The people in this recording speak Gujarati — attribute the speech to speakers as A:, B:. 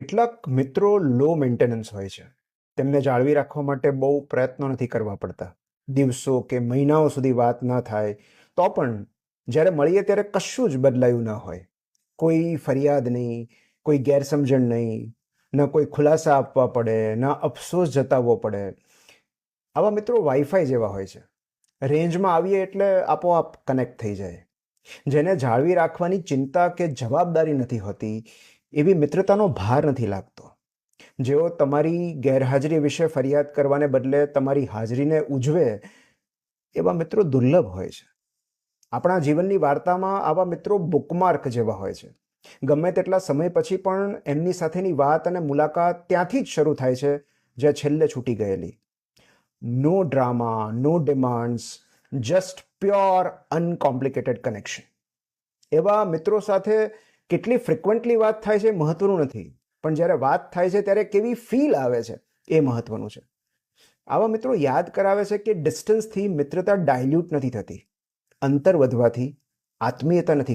A: કેટલાક મિત્રો લો મેન્ટેનન્સ હોય છે. તેમને જાળવી રાખવા માટે બહુ પ્રયત્નો નથી કરવા પડતા. દિવસો કે મહિનાઓ સુધી વાત ના થાય તો પણ જ્યારે મળીએ ત્યારે કશું જ બદલાયું ના હોય. કોઈ ફરિયાદ નહીં, કોઈ ગેરસમજણ નહીં, ન કોઈ ખુલાસા આપવા પડે, ના અફસોસ જતાવવો પડે. આવા મિત્રો વાઈફાઈ જેવા હોય છે. રેન્જમાં આવીએ એટલે આપોઆપ કનેક્ટ થઈ જાય. જેને જાળવી રાખવાની ચિંતા કે જવાબદારી નથી હોતી, એવી મિત્રતાનો ભાર નથી લાગતો. જેઓ તમારી ગેરહાજરી વિશે ફરિયાદ કરવાને બદલે તમારી હાજરીને ઉજવે, એવા મિત્રો દુર્લભ હોય છે. આપણા જીવનની વાર્તામાં આવા મિત્રો બુકમાર્ક જેવા હોય છે. ગમે તેટલા સમય પછી પણ એમની સાથેની વાત અને મુલાકાત ત્યાંથી જ શરૂ થાય છે જ્યાં છેલ્લે છૂટી ગયેલી. નો ડ્રામા, નો ડિમાન્ડ્સ, જસ્ટ પ્યોર અનકોમ્પ્લિકેટેડ કનેક્શન. એવા મિત્રો સાથે કેટલી ફ્રિકવન્ટલી વાત થાય છે મહત્વનું નથી, પણ જ્યારે વાત થાય છે ત્યારે કેવી ફીલ આવે છે એ મહત્વનું છે. આવા મિત્રો યાદ કરાવે છે કે ડિસ્ટન્સથી મિત્રતા ડાયલ્યુટ નથી થતી, અંતર વધવાથી આત્મીયતા નથી